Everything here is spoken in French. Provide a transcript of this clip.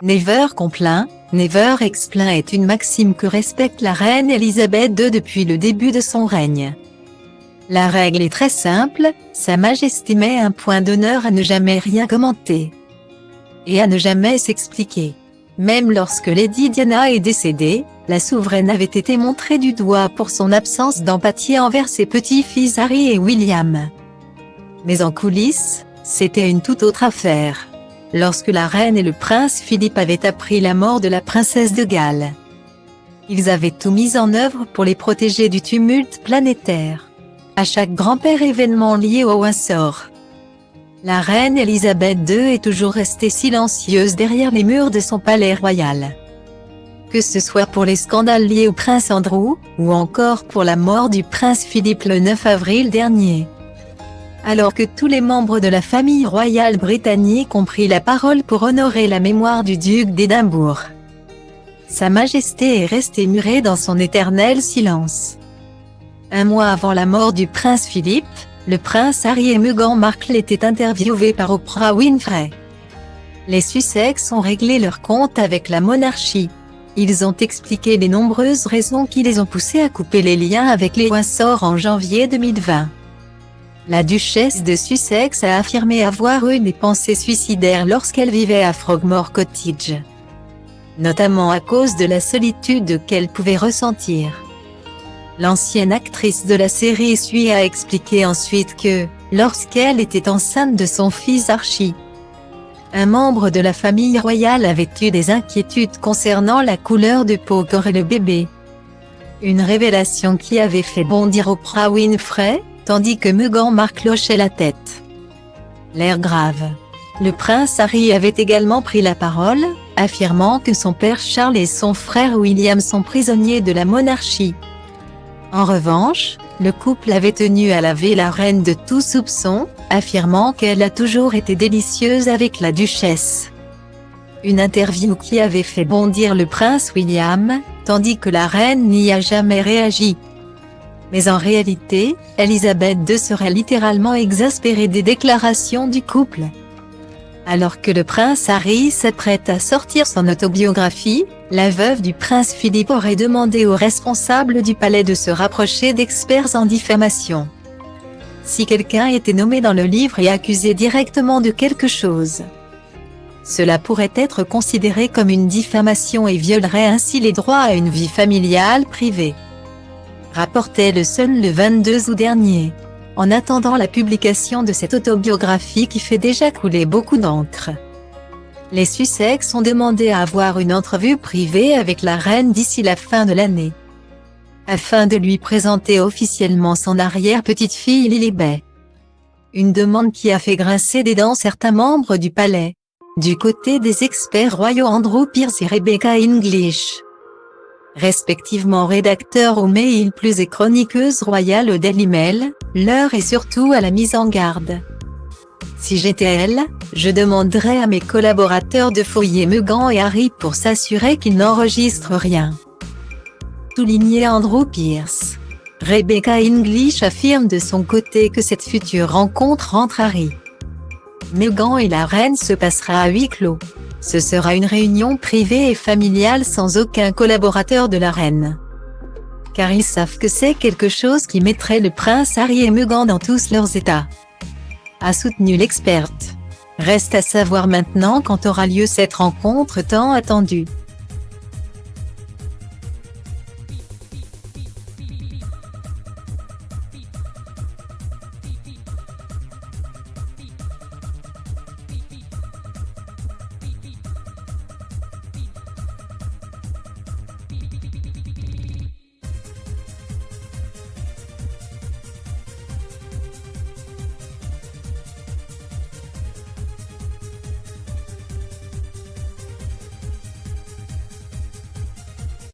Never complain, never explain est une maxime que respecte la reine Elisabeth II depuis le début de son règne. La règle est très simple, Sa Majesté met un point d'honneur à ne jamais rien commenter et à ne jamais s'expliquer. Même lorsque Lady Diana est décédée, la souveraine avait été montrée du doigt pour son absence d'empathie envers ses petits-fils Harry et William. Mais en coulisses, c'était une toute autre affaire. Lorsque la reine et le prince Philippe avaient appris la mort de la princesse de Galles, ils avaient tout mis en œuvre pour les protéger du tumulte planétaire. À chaque grand-père événement lié au Windsor, la reine Elisabeth II est toujours restée silencieuse derrière les murs de son palais royal. Que ce soit pour les scandales liés au prince Andrew, ou encore pour la mort du prince Philippe le 9 avril dernier. Alors que tous les membres de la famille royale britannique ont pris la parole pour honorer la mémoire du duc d'Édimbourg, Sa Majesté est restée murée dans son éternel silence. Un mois avant la mort du prince Philippe, le prince Harry et Meghan Markle étaient interviewés par Oprah Winfrey. Les Sussex ont réglé leur compte avec la monarchie. Ils ont expliqué les nombreuses raisons qui les ont poussés à couper les liens avec les Windsor en janvier 2020. La duchesse de Sussex a affirmé avoir eu des pensées suicidaires lorsqu'elle vivait à Frogmore Cottage, notamment à cause de la solitude qu'elle pouvait ressentir. L'ancienne actrice de la série Suits a expliqué ensuite que, lorsqu'elle était enceinte de son fils Archie, un membre de la famille royale avait eu des inquiétudes concernant la couleur de peau qu'aurait le bébé. Une révélation qui avait fait bondir Oprah Winfrey, tandis que Meghan Markle hochait la tête. L'air grave. Le prince Harry avait également pris la parole, affirmant que son père Charles et son frère William sont prisonniers de la monarchie. En revanche, le couple avait tenu à laver la reine de tout soupçon, affirmant qu'elle a toujours été délicieuse avec la duchesse. Une interview qui avait fait bondir le prince William, tandis que la reine n'y a jamais réagi. Mais en réalité, Elisabeth II serait littéralement exaspérée des déclarations du couple. Alors que le prince Harry s'apprête à sortir son autobiographie, la veuve du prince Philippe aurait demandé aux responsables du palais de se rapprocher d'experts en diffamation. Si quelqu'un était nommé dans le livre et accusé directement de quelque chose, cela pourrait être considéré comme une diffamation et violerait ainsi les droits à une vie familiale privée, rapportait le Sun le 22 août dernier. En attendant la publication de cette autobiographie qui fait déjà couler beaucoup d'encre, les Sussex ont demandé à avoir une entrevue privée avec la reine d'ici la fin de l'année, afin de lui présenter officiellement son arrière-petite-fille Lilibet. Une demande qui a fait grincer des dents certains membres du palais. Du côté des experts royaux Andrew Pierce et Rebecca English, respectivement rédacteurs au Mail Plus et chroniqueuse royale au Daily Mail, l'heure est surtout à la mise en garde. Si j'étais elle, je demanderais à mes collaborateurs de fouiller Meghan et Harry pour s'assurer qu'ils n'enregistrent rien. Souligné Andrew Pierce. Rebecca English affirme de son côté que cette future rencontre entre Harry, Meghan et la reine se passera à huis clos. Ce sera une réunion privée et familiale sans aucun collaborateur de la reine. Car ils savent que c'est quelque chose qui mettrait le prince Harry et Meghan dans tous leurs états, a soutenu l'experte. Reste à savoir maintenant quand aura lieu cette rencontre tant attendue.